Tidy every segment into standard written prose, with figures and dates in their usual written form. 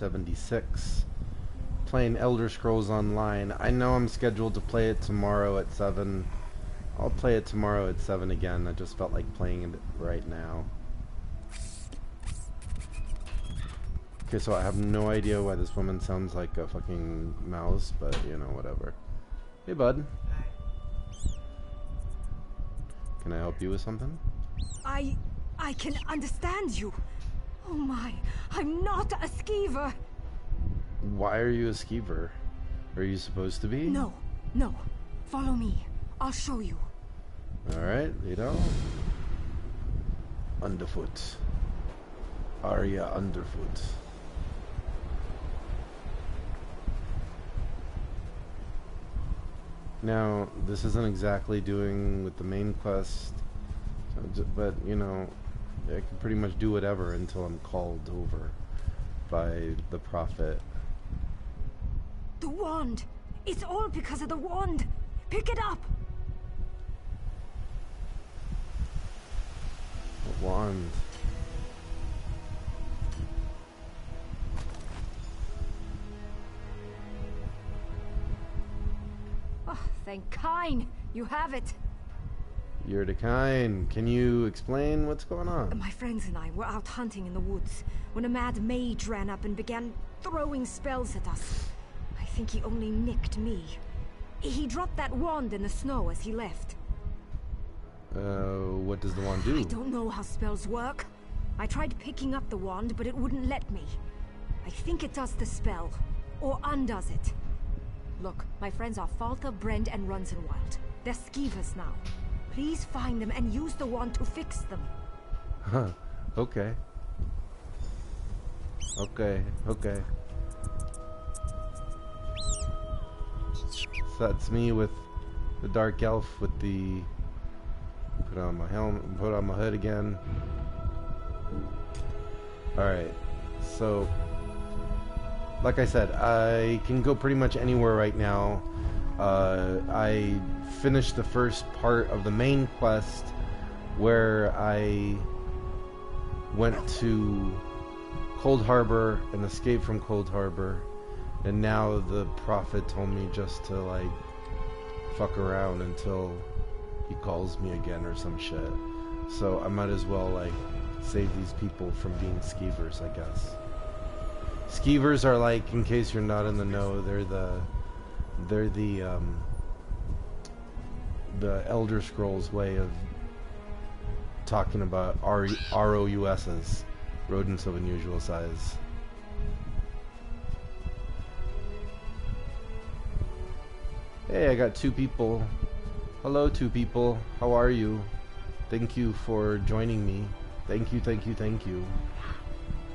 Maekar76 playing Elder Scrolls Online. I know I'm scheduled to play it tomorrow at 7. I'll play it tomorrow at 7 again. I just felt like playing it right now. Okay, so I have no idea why this woman sounds like a fucking mouse, but you know, whatever. Hey, bud. Can I help you with something? I can understand you. Oh my, I'm not a skeever. Why are you a skeever? Are you supposed to be? No. Follow me. I'll show you. Alright, lead out. Underfoot. Arya Underfoot. Now, this isn't exactly doing with the main quest, but, you know, I can pretty much do whatever until I'm called over by the prophet. The wand! It's all because of the wand! Pick it up! A wand. Oh, thank Kine! You have it! You're the kind. Can you explain what's going on? My friends and I were out hunting in the woods when a mad mage ran up and began throwing spells at us. I think he only nicked me. He dropped that wand in the snow as he left. What does the wand do? I don't know how spells work. I tried picking up the wand, but it wouldn't let me. I think it does the spell, or undoes it. Look, my friends are Falta, Brend, and Runzenwild. They're skeevers now. Please find them and use the wand to fix them. Huh. Okay. Okay. So that's me with the dark elf with the... Put on my helmet, put on my hood again. Alright. So, like I said, I can go pretty much anywhere right now. I finished the first part of the main quest where I went to Cold Harbor and escaped from Cold Harbor, and now the prophet told me just to like fuck around until he calls me again or some shit. So I might as well like save these people from being skeevers, I guess. Skeevers are like, in case you're not in the know, they're the Elder Scrolls way of talking about ROUSs, rodents of unusual size. Hey, I got 2 people. Hello, 2 people. How are you? Thank you for joining me. Thank you.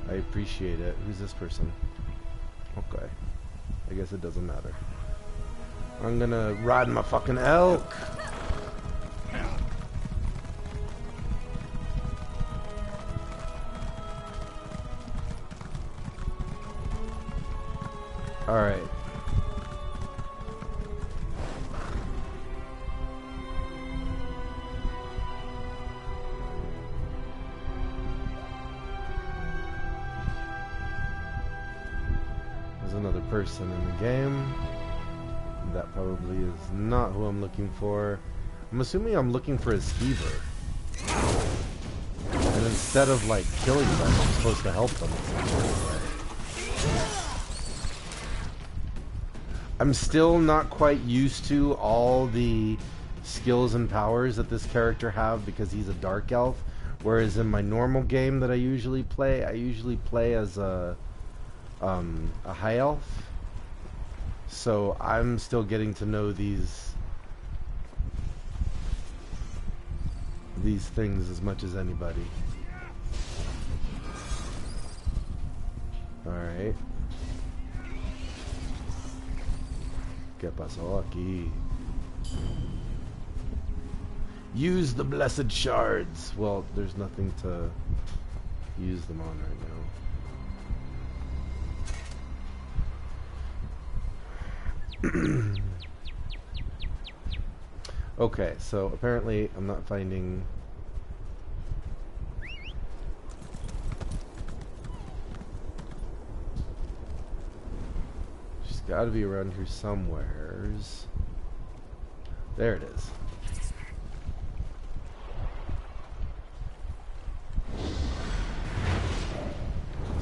I appreciate it. Who's this person? Okay. I guess it doesn't matter. I'm gonna ride my fucking elk. Alright. There's another person in the game. That probably is not who I'm looking for. I'm assuming I'm looking for a skeever. And instead of like killing them, I'm supposed to help them. I'm still not quite used to all the skills and powers that this character have because he's a dark elf. Whereas in my normal game that I usually play as a high elf. So I'm still getting to know these things as much as anybody. Alright. ¿Qué pasó aquí? Use the blessed shards. Well, there's nothing to use them on right now. Okay, so apparently I'm not finding gotta be around here somewheres. There it is.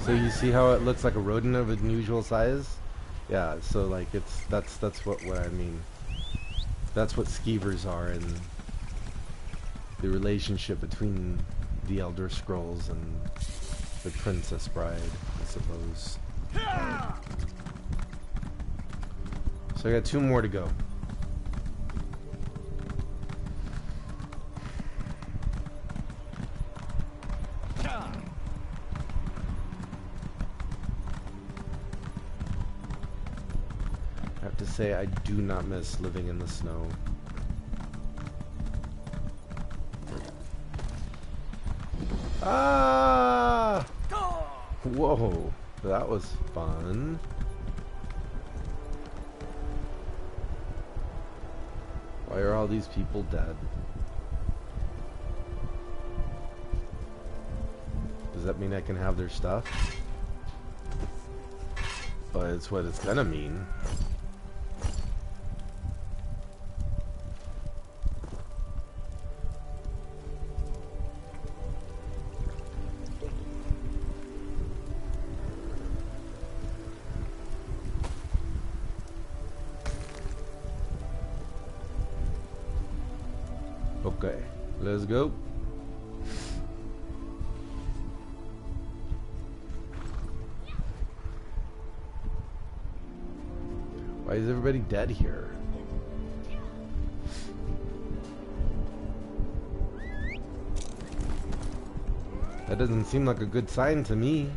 So you see how it looks like a rodent of unusual size? Yeah, so like that's what I mean. That's what skeevers are, and the relationship between the Elder Scrolls and the Princess Bride, I suppose. So I got 2 more to go. I have to say, I do not miss living in the snow. Ah! Whoa, that was fun. Why are all these people dead? Does that mean I can have their stuff? But it's what it's gonna mean. Okay, let's go. Why is everybody dead here? That doesn't seem like a good sign to me.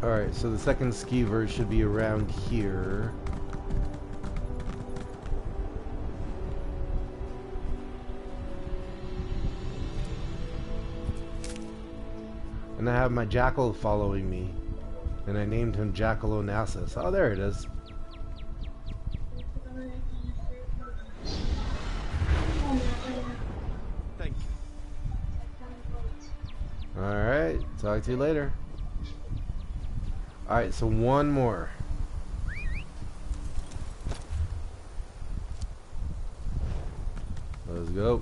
Alright, so the second skeever should be around here. And I have my jackal following me. And I named him Jackal-Onassis. Oh, there it is. Thank you. Alright, talk to you later. Alright, so 1 more. Let's go.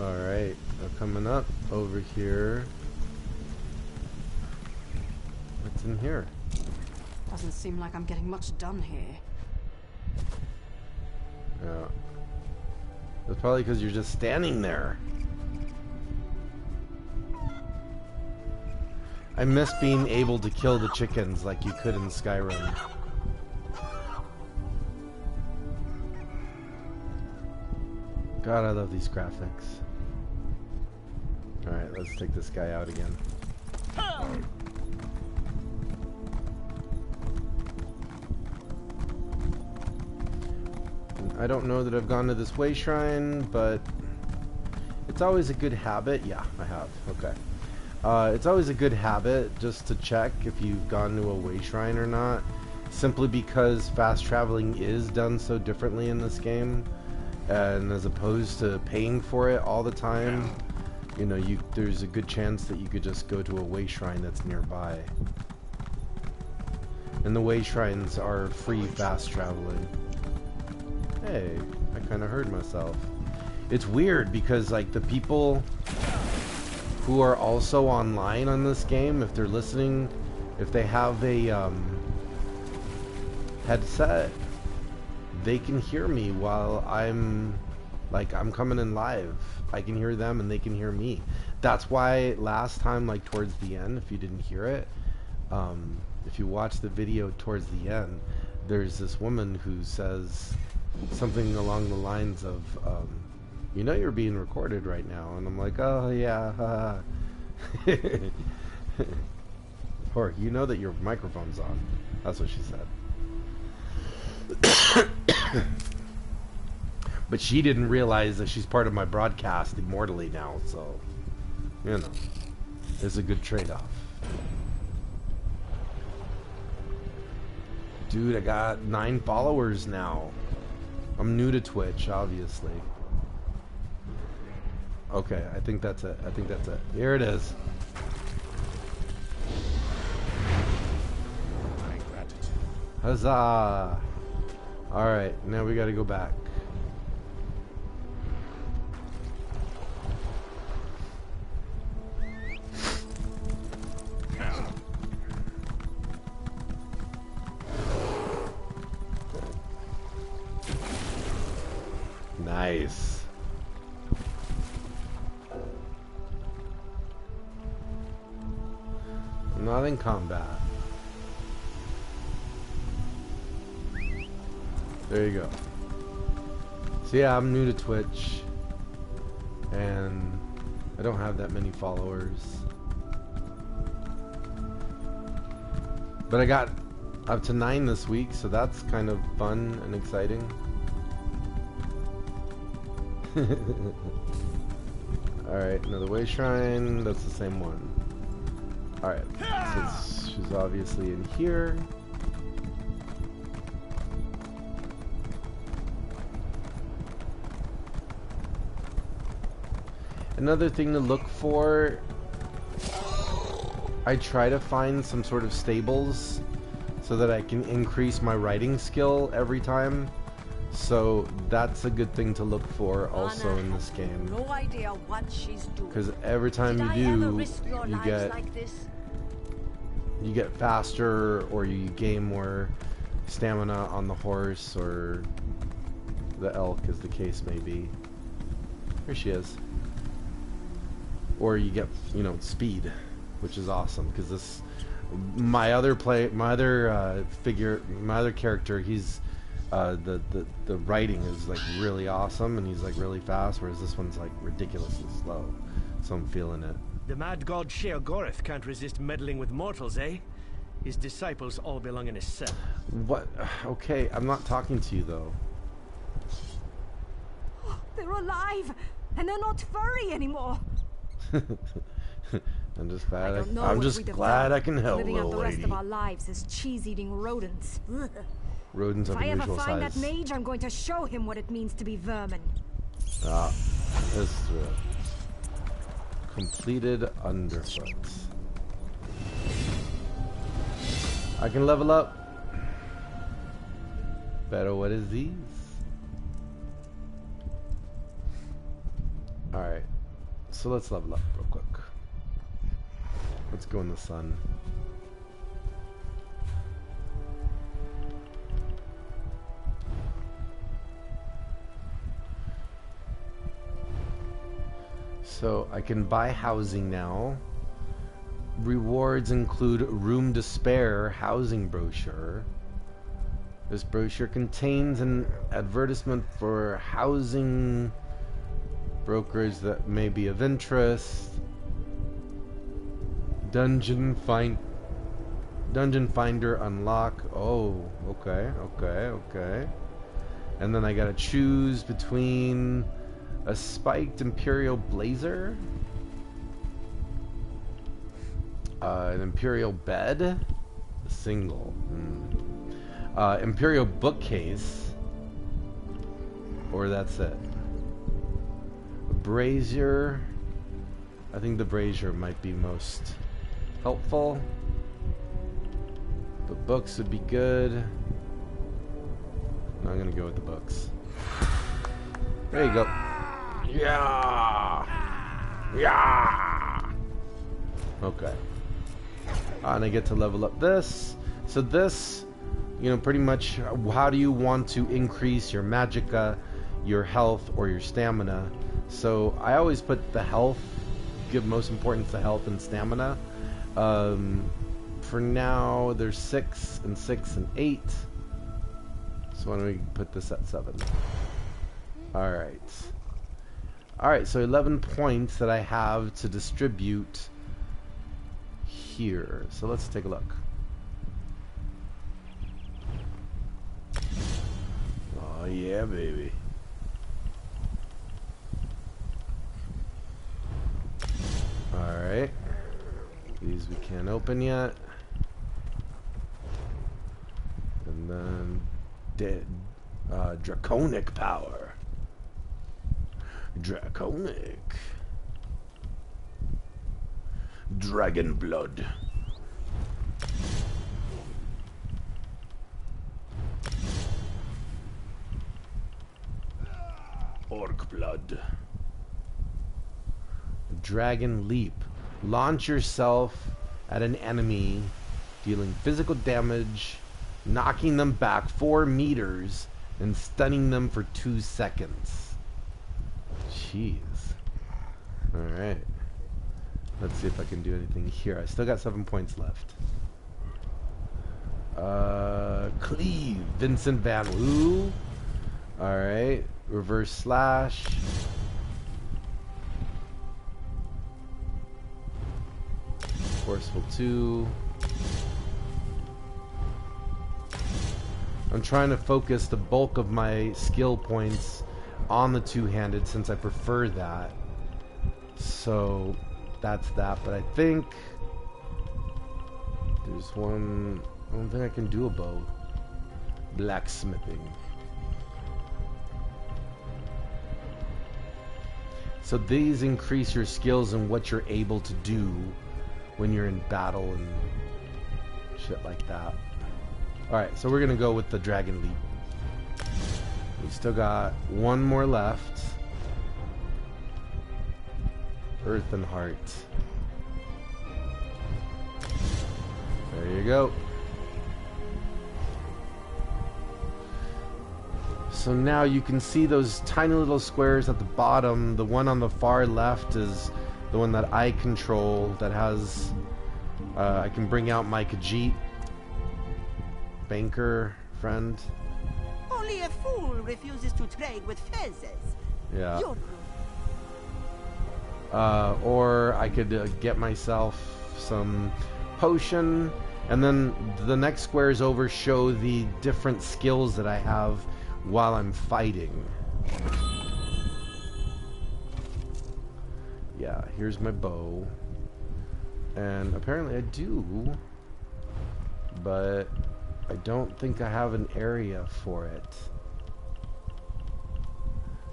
Alright, coming up over here. What's in here? Doesn't seem like I'm getting much done here. Yeah. That's probably because you're just standing there. I miss being able to kill the chickens like you could in Skyrim. God, I love these graphics. Alright, let's take this guy out again. I don't know that I've gone to this way shrine, but it's always a good habit. Yeah, I have. Okay. It's always a good habit just to check if you've gone to a way shrine or not, simply because fast traveling is done so differently in this game, and as opposed to paying for it all the time, you know, there's a good chance that you could just go to a way shrine that's nearby. And the way shrines are free fast traveling. Hey, I kind of heard myself. It's weird because like the people who are also online on this game, if they're listening, if they have a headset, they can hear me while I'm Like, I'm coming in live. I can hear them and they can hear me. That's why last time, like towards the end, if you didn't hear it, if you watch the video towards the end, there's this woman who says something along the lines of, you know you're being recorded right now. And I'm like, oh yeah. Or, you know that your microphone's on. That's what she said. But she didn't realize that she's part of my broadcast immortally now, so, you know, it's a good trade-off. Dude, I got 9 followers now. I'm new to Twitch, obviously. Okay, I think that's it. I think that's it. Here it is. My gratitude. Huzzah! Alright, now we gotta go back. Nice. I'm not in combat. There you go. So yeah, I'm new to Twitch and I don't have that many followers. But I got up to 9 this week, so that's kind of fun and exciting. Alright, another way shrine. That's the same one. Alright, so she's obviously in here. Another thing to look for, I try to find some sort of stables so that I can increase my riding skill every time. So that's a good thing to look for also in this game. No idea what she's doing. Because every time you do, you get faster, or you gain more stamina on the horse or the elk, as the case may be. Here she is. Or you get, you know, speed, which is awesome because this, my other character, he's the writing is like really awesome and he's like really fast, whereas this one's like ridiculously slow. So I'm feeling it. The mad god Sheogorath can't resist meddling with mortals, eh? His disciples all belong in his cell. What? Okay, I'm not talking to you though. Oh, they're alive, and they're not furry anymore. I'm just glad I can help, living out little the rest lady. of our lives as cheese-eating rodents. Rodents of If I ever unusual find size. that mage, I'm going to show him what it means to be vermin. Ah, this is real. Completed underfoot. I can level up. Better, what is these? Alright. So let's level up real quick. Let's go in the sun. So I can buy housing now. Rewards include room to spare housing brochure. This brochure contains an advertisement for housing brokerage that may be of interest. Dungeon finder unlock. Oh, okay. And then I gotta choose between a spiked Imperial Blazer, an Imperial bed, a single, Imperial bookcase, or that's it. A brazier. I think the brazier might be most helpful, but books would be good. I'm gonna go with the books. There you go. Yeah! Okay. And I get to level up this. So this, you know, pretty much, how do you want to increase your magicka? your health or your stamina. So I always put the health, give most importance to health and stamina. For now, there's 6 and 6 and 8. So why don't we put this at 7? Alright. Alright, so 11 points that I have to distribute here. So let's take a look. Oh yeah, baby. Alright. These we can't open yet. And then draconic power. Draconic. Dragon blood. Orc blood. Dragon leap. Launch yourself at an enemy, dealing physical damage, knocking them back 4 meters, and stunning them for 2 seconds. Jeez. Alright. Let's see if I can do anything here. I still got 7 points left. Cleave. Vincent Van Woo. Alright. Reverse slash. Forceful 2. I'm trying to focus the bulk of my skill points on the two-handed since I prefer that. So that's that. But I think there's one. I don't think I can do a bow. Blacksmithing. So these increase your skills and what you're able to do when you're in battle and shit like that. Alright, so we're gonna go with the Dragon Leap. We still got 1 more left. Earth and Heart. There you go. So now you can see those tiny little squares at the bottom. The one on the far left is the one that I control, that has I can bring out my Khajiit banker friend. Only a fool refuses to trade with fezzes. Yeah. You're Or I could get myself some potion, and then the next squares over show the different skills that I have while I'm fighting. Yeah, here's my bow. And apparently I do, but I don't think I have an area for it.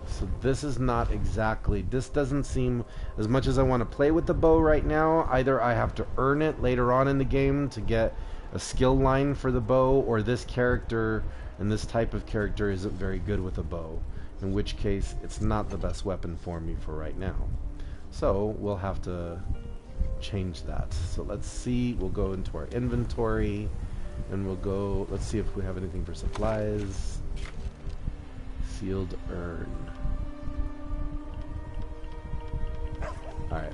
So this is not exactly, this doesn't seem, as much as I want to play with the bow right now, either I have to earn it later on in the game to get a skill line for the bow, or this character and this type of character isn't very good with a bow, in which case it's not the best weapon for me for right now. So we'll have to change that. So let's see, we'll go into our inventory and we'll go, let's see if we have anything for supplies. Sealed urn. Alright.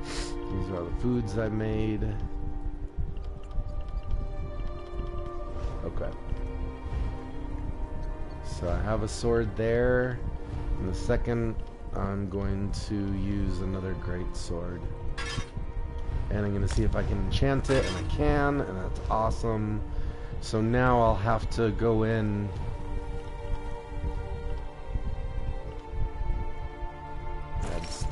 These are all the foods I made. Okay. So I have a sword there. In the second, I'm going to use another great sword. And I'm going to see if I can enchant it, and I can, and that's awesome. So now I'll have to go in. That's...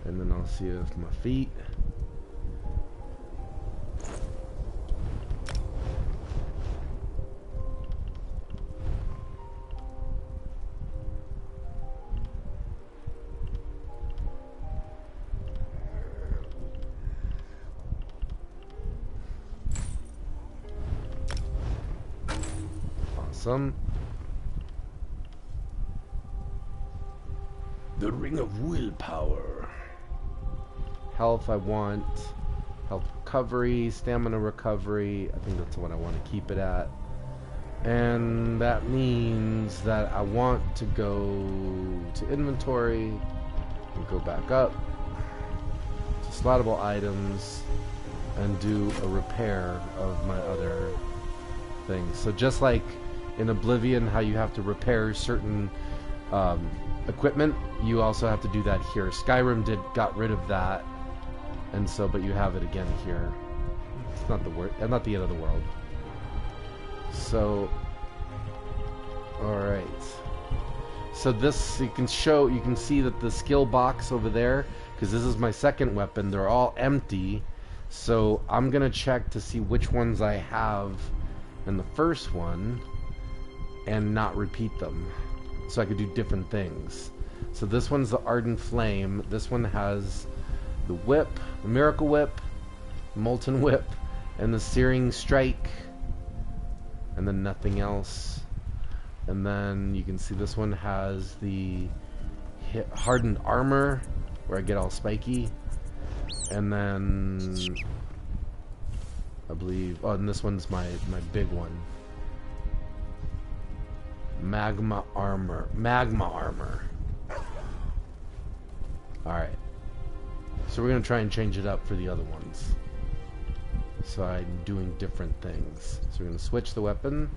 And then I'll see if my feet. Awesome. The Ring of Willpower. Health I want. Health recovery, stamina recovery. I think that's what I want to keep it at. And that means that I want to go to inventory and go back up to slottable items and do a repair of my other things. So just like in Oblivion, how you have to repair certain equipment, you also have to do that here. Skyrim got rid of that, and so but you have it again here. It's not not the end of the world. So, all right. So this you can see that the skill box over there, because this is my second weapon, they're all empty. So I'm gonna check to see which ones I have in the first one and not repeat them, so I could do different things. So this one's the Ardent Flame. This one has the Whip, the Miracle Whip, Molten Whip, and the Searing Strike, and then nothing else. And then you can see this one has the Hardened Armor, where I get all spiky. And then I believe, oh, and this one's my big one. Magma Armor. Alright. So we're going to try and change it up for the other ones. So I'm doing different things. So we're going to switch the weapon.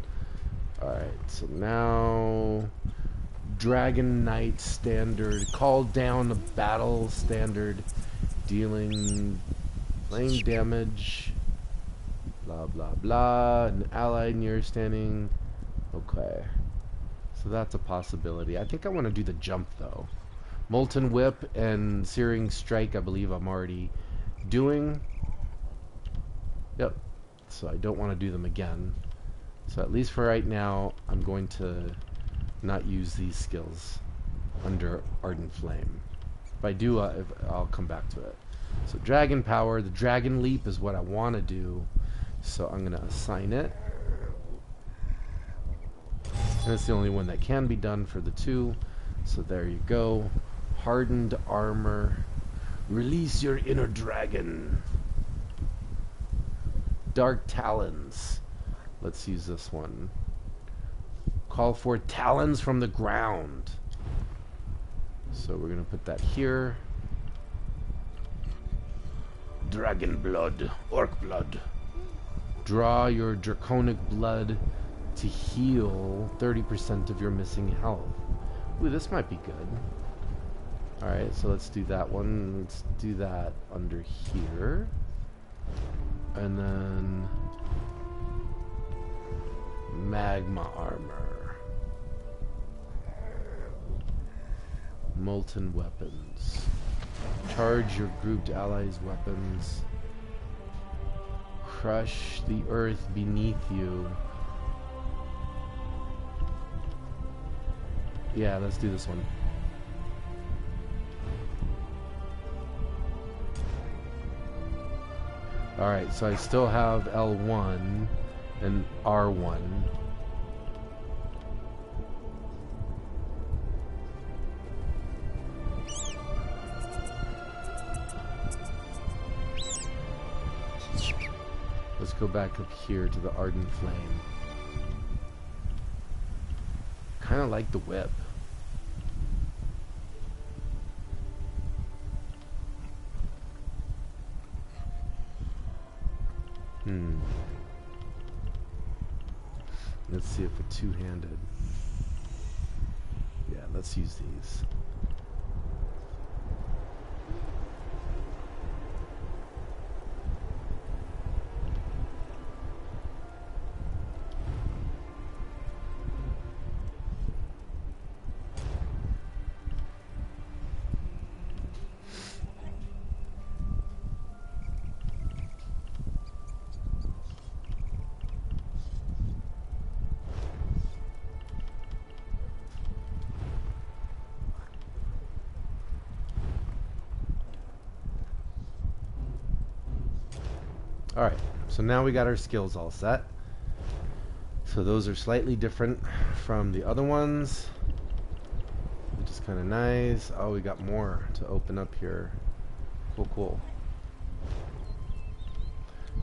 Alright, so now Dragon Knight standard. Call down a battle standard. Dealing flame damage. Blah blah blah. An ally near standing. Okay. So that's a possibility. I think I want to do the jump though. Molten Whip and Searing Strike, I believe I'm already doing. Yep. So I don't want to do them again. So at least for right now, I'm going to not use these skills under Ardent Flame. If I do, I'll come back to it. So Dragon Power, the Dragon Leap is what I want to do. So I'm going to assign it. And it's the only one that can be done for the two. So there you go. Hardened Armor. Release your inner dragon. Dark Talons. Let's use this one. Call for talons from the ground. So we're going to put that here. Dragon Blood. Orc Blood. Draw your Draconic Blood to heal 30% of your missing health. Ooh, this might be good. Alright, so let's do that one. Let's do that under here. And then Magma Armor. Molten Weapons. Charge your grouped allies' weapons. Crush the earth beneath you. Yeah, let's do this one. Alright, so I still have L1 and R1. Let's go back up here to the Ardent Flame. Kind of like the whip. Let's see if a two-handed. Yeah, let's use these. Alright, so now we got our skills all set. So those are slightly different from the other ones, which is kind of nice. Oh, we got more to open up here. Cool, cool.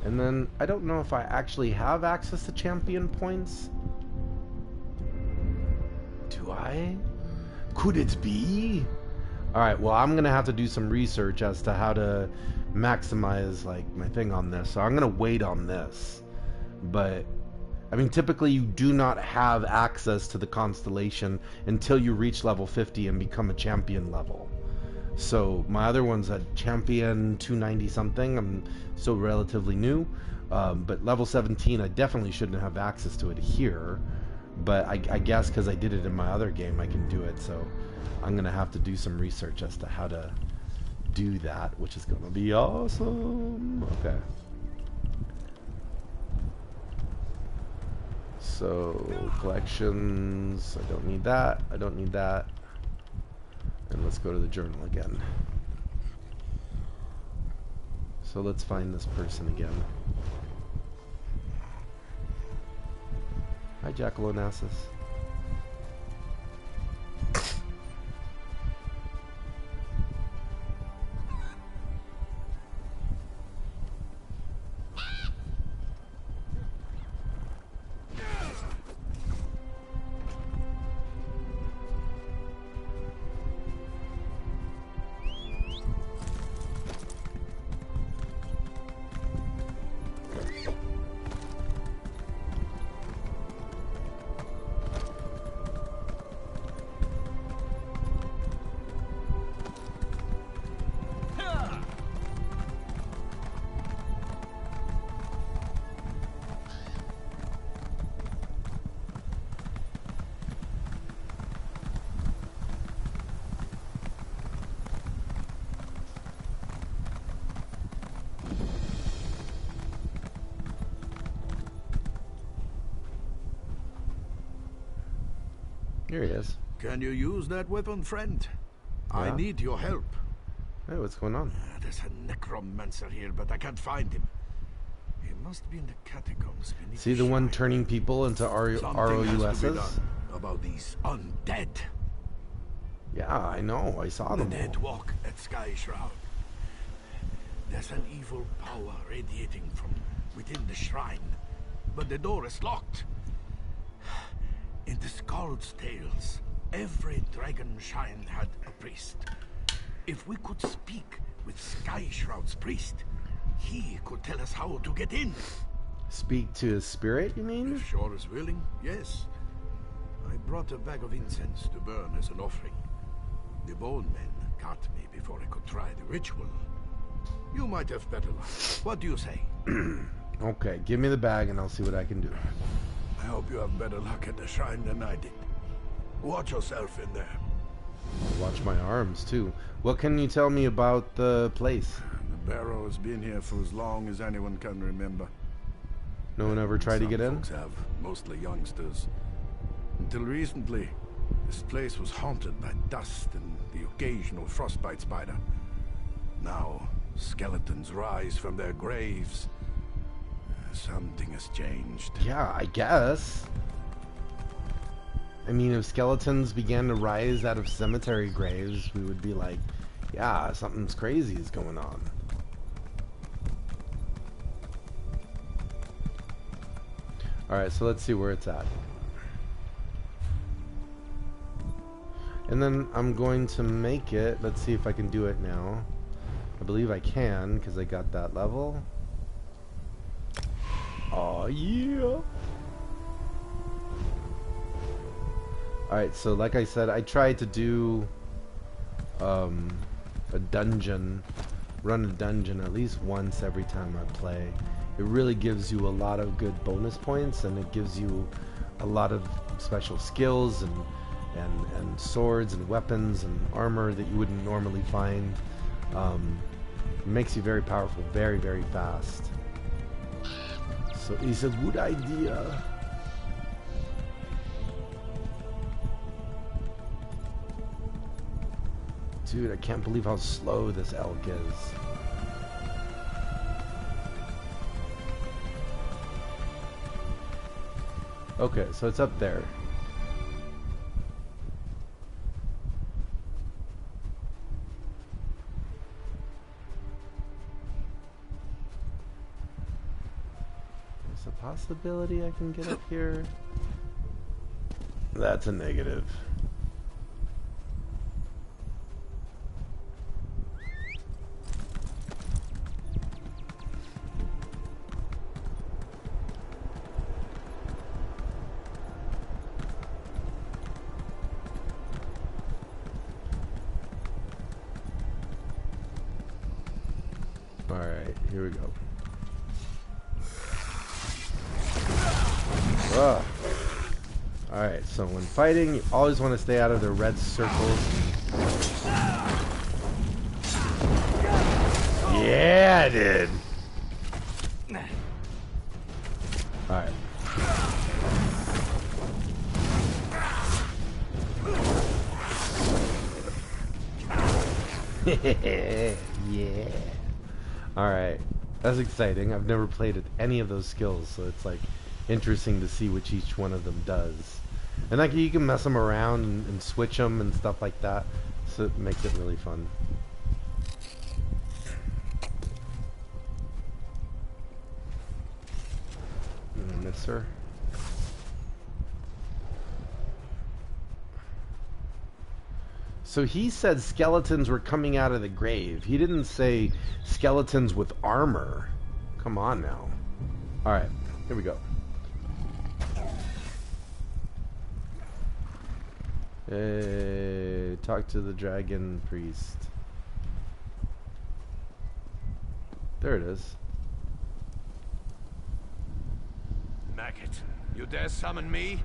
And then I don't know if I actually have access to champion points. Do I? Could it be? Alright, well, I'm gonna have to do some research as to how to maximize like my thing on this. So I'm gonna wait on this. But I mean, typically you do not have access to the constellation until you reach level 50 and become a champion level. So my other one's at champion 290 something. I'm still relatively new, but level 17 I definitely shouldn't have access to it here. But I guess because I did it in my other game, I can do it. So I'm gonna have to do some research as to how to do that, which is gonna be awesome. Okay. So collections, I don't need that. I don't need that. And let's go to the journal again. So let's find this person again. Hi, Jackal Onassis. Here he is. Can you use that weapon, friend? Yeah. I need your help. Hey, what's going on? There's a necromancer here, but I can't find him. He must be in the catacombs beneath See the one shrine. turning people into Something has to be ROUSs? done about these undead. Yeah, I know. I saw The them dead all. walk at Sky Shroud. There's an evil power radiating from within the shrine, but the door is locked. In the Skald's tales, every dragon shrine had a priest. If we could speak with Sky Shroud's priest, he could tell us how to get in. Speak to his spirit, you mean? If Shore is willing, yes. I brought a bag of incense to burn as an offering. The bone men cut me before I could try the ritual. You might have better luck. What do you say? Okay, give me the bag and I'll see what I can do. I hope you have better luck at the shrine than I did. Watch yourself in there. Watch my arms, too. What can you tell me about the place? The barrow has been here for as long as anyone can remember. No one ever tried to get in? Folks have, mostly youngsters. Until recently, this place was haunted by dust and the occasional frostbite spider. Now, skeletons rise from their graves. Something has changed. Yeah, I guess. I mean, if skeletons began to rise out of cemetery graves, we would be like, yeah, something's crazy is going on. Alright, so let's see where it's at. And then I'm going to make it. Let's see if I can do it now. I believe I can, because I got that level. Oh yeah. Alright, so like I said, I tried to do a dungeon, run a dungeon at least once every time I play. It really gives you a lot of good bonus points, and it gives you a lot of special skills and swords and weapons and armor that you wouldn't normally find. It makes you very powerful, very, very fast. So it's a good idea. Dude, I can't believe how slow this elk is. Okay, so it's up there. There's a possibility I can get up here. That's a negative. Alright, here we go. Ugh. Alright, so when fighting, you always want to stay out of the red circles. Yeah, I did. Alright. Yeah. Alright. That's exciting. I've never played any of those skills, so it's like interesting to see which each one of them does. And like you can mess them around and switch them and stuff like that, so it makes it really fun. Miss her. So he said skeletons were coming out of the grave. He didn't say skeletons with armor. Come on now. Alright, here we go. Hey, talk to the dragon priest. There it is. Maggot, you dare summon me?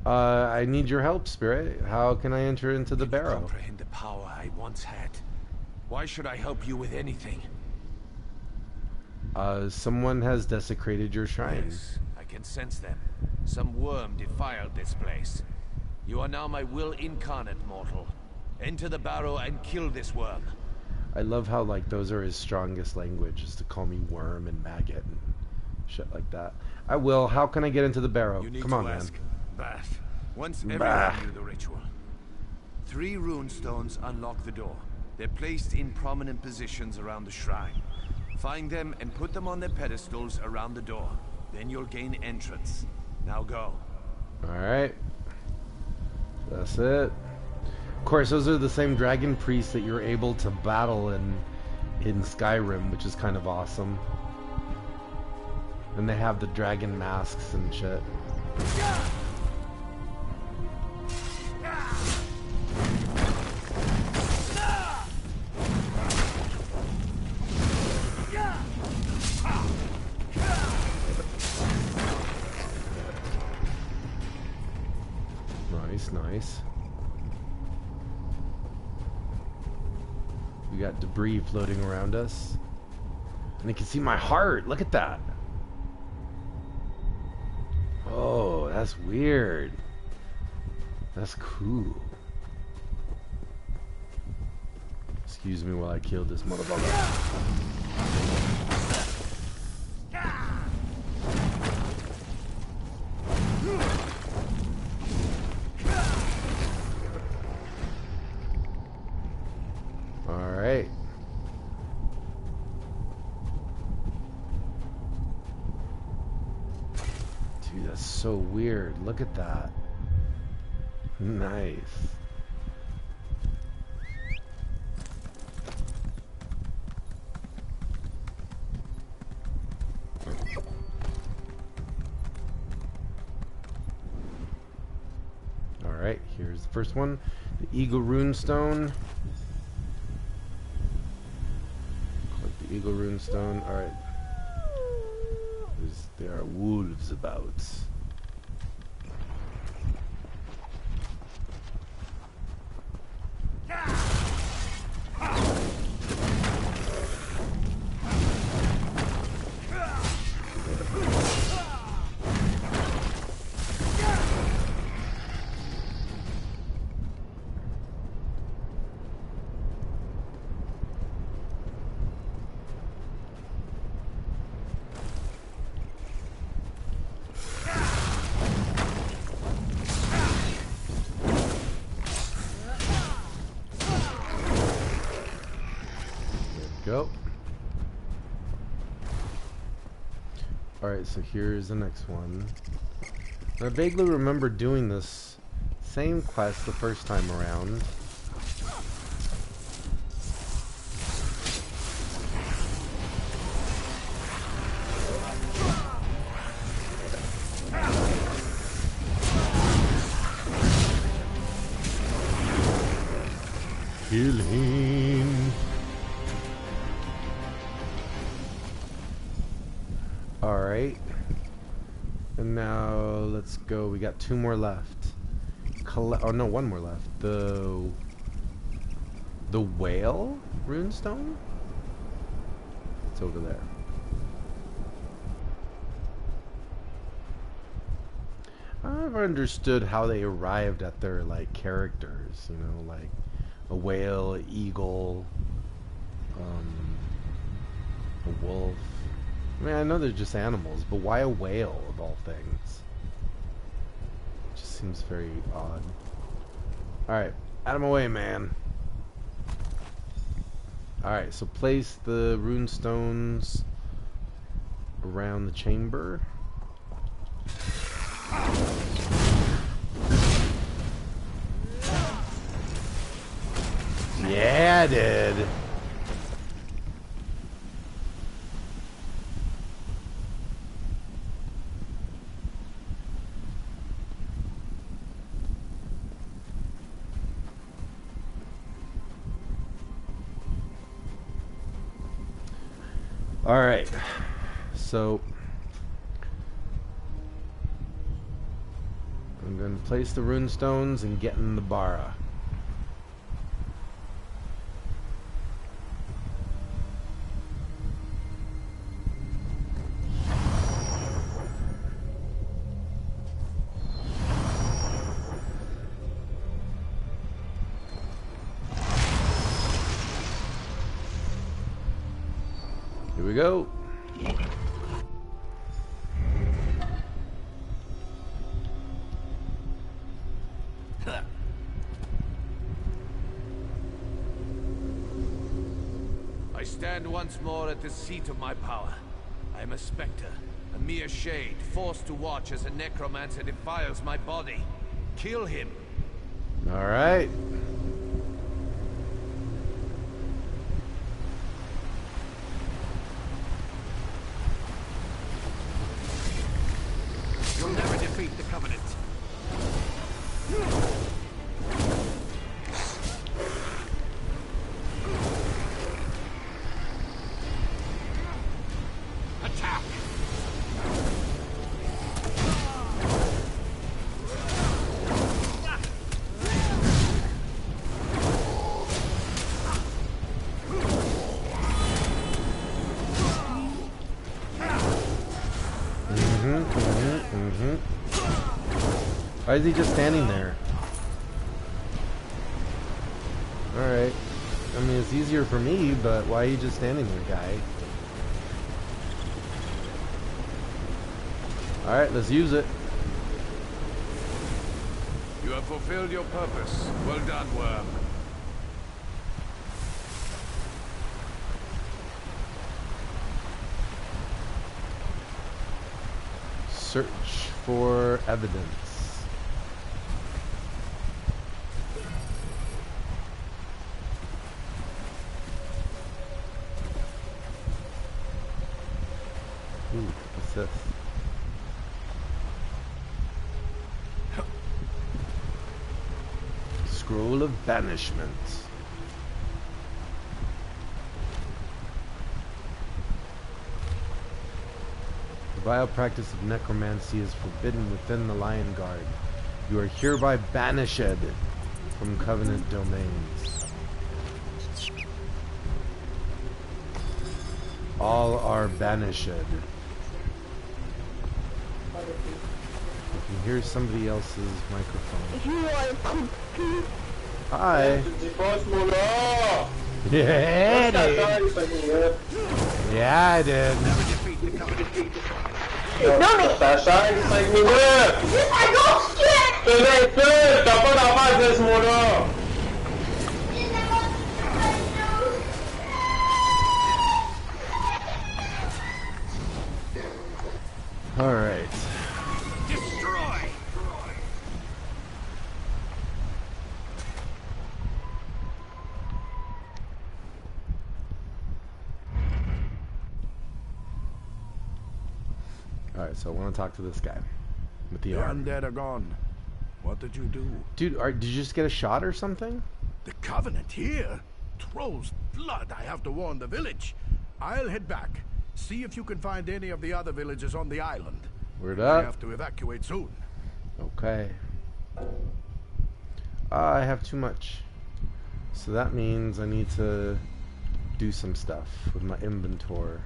I need your help, Spirit. How can I enter into the barrow? Comprehend the power I once had. Why should I help you with anything? Someone has desecrated your shrine. Yes, I can sense them. Some worm defiled this place. You are now my will incarnate, mortal. Enter the barrow and kill this worm. I love how like those are his strongest language, is to call me worm and maggot and shit like that. I will. How can I get into the barrow? You need Come to on, ask man. Bath. Once Bah. everyone knew the ritual. 3 rune stones unlock the door. They're placed in prominent positions around the shrine. Find them and put them on their pedestals around the door. Then you'll gain entrance. Now go. Alright. That's it. Of course, those are the same dragon priests that you're able to battle in Skyrim, which is kind of awesome. And they have the dragon masks and shit. Nice, nice. We got debris floating around us. And you can see my heart. Look at that. Oh, that's weird. That's cool. Excuse me while I kill this motherfucker. Alright. Dude, that's so weird. Look at that. Nice. Alright, here's the first one. The Eagle Rune Stone. Collect the Eagle Rune Stone. Alright. There are wolves about. go. Alright, so here's the next one. I vaguely remember doing this same quest the first time around. Healing. Alright. And now let's go. We got 2 more left. Oh no, 1 more left. The whale runestone? It's over there. I've understood how they arrived at their like characters, you know, like a whale, an eagle, a wolf. I mean, I know they're just animals, but why a whale of all things? It just seems very odd. Alright, out of my way, man. Alright, so place the rune stones around the chamber. Yeah, I did. All right, so I'm going to place the rune stones and get in the Bara. Here we go. I stand once more at the seat of my power. I am a spectre, a mere shade, forced to watch as a necromancer defiles my body. Kill him. All right. You'll never defeat the Covenant. Attack! Why is he just standing there? Alright. I mean, it's easier for me, but why are you just standing there, guy? Alright, let's use it. You have fulfilled your purpose. Well done, worm. Search for evidence. Ooh, what's this? Scroll of Banishment. The vile practice of necromancy is forbidden within the Lion Guard. You are hereby banished from Covenant domains. All are banished. You can hear somebody else's microphone. Hi. Yeah, I did. Yeah, I did. Alright, so I want to talk to this guy with the The arm. undead are gone. What did you do? Dude, did you just get a shot or something? The Covenant here? Troll's blood. I have to warn the village. I'll head back. See if you can find any of the other villages on the island. Word I up. have to evacuate soon. Okay. I have too much. So that means I need to do some stuff with my inventory.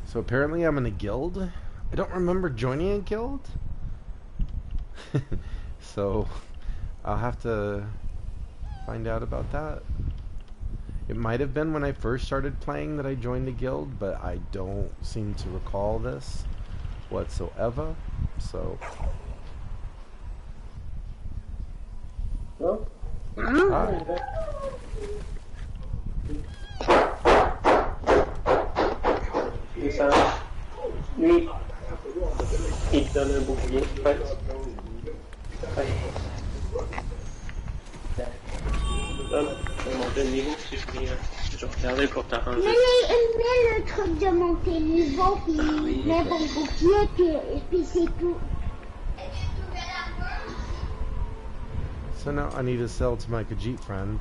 So apparently I'm in a guild. I don't remember joining a guild. So I'll have to find out about that. It might have been when I first started playing that I joined a guild, but I don't seem to recall this whatsoever. So hi. Ça, lui, il te donne un bouclier, en fait. Ouais. Donne, on monte le niveau, si je regardais pour t'arranger. Mais le truc de monter le niveau, puis mettre mon bouclier, puis c'est tout. So now I need to sell to my Khajiit friend.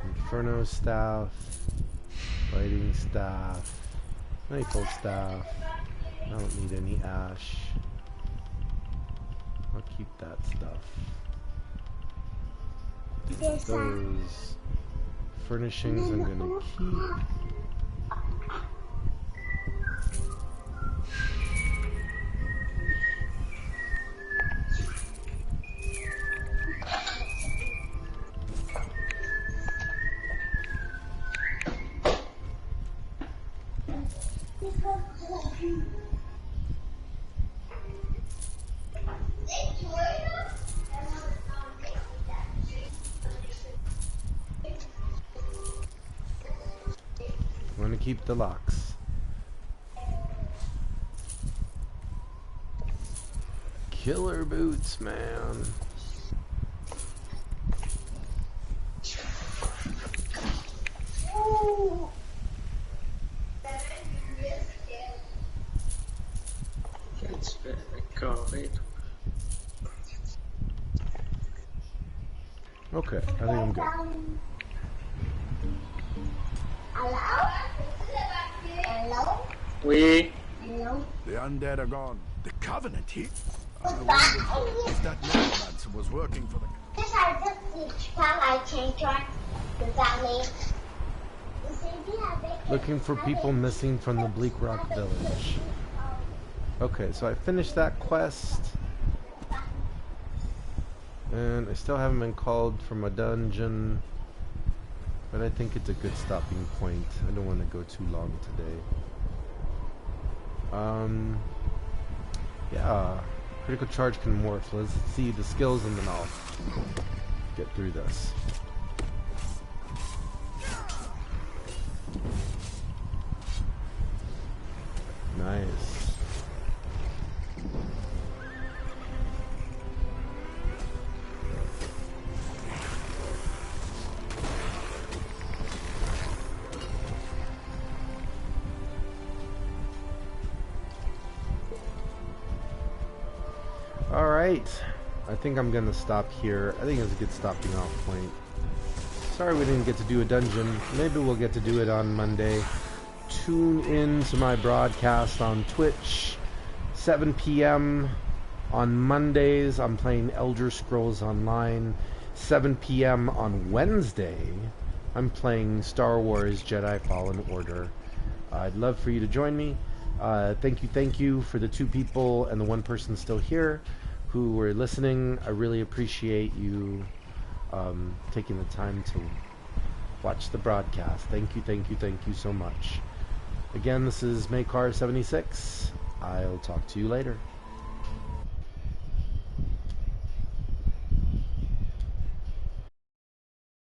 Inferno staff, fighting staff, maple staff. I don't need any ash. I'll keep that stuff. Those furnishings I'm gonna keep. I'm gonna keep the locks. Killer boots, man. Okay, I think I'm good. Hello? Oui. Hello? The undead are gone. The Covenant here? I wondered if that necromancer was working for the... These are just each time I change one. Does that mean? Looking for people missing from the Bleakrock village. Okay, so I finished that quest. And I still haven't been called from a dungeon. But I think it's a good stopping point. I don't want to go too long today. Yeah. Critical charge can morph. Let's see the skills and then I'll get through this. Nice. Alright, I think I'm gonna stop here. I think it's a good stopping off point. Sorry we didn't get to do a dungeon. Maybe we'll get to do it on Monday. Tune in to my broadcast on Twitch, 7 p.m. on Mondays. I'm playing Elder Scrolls Online. 7 p.m. on Wednesday, I'm playing Star Wars Jedi Fallen Order. I'd love for you to join me. Thank you for the 2 people and the 1 person still here who were listening. I really appreciate you taking the time to watch the broadcast. Thank you so much. Again, this is Maekar76. I'll talk to you later.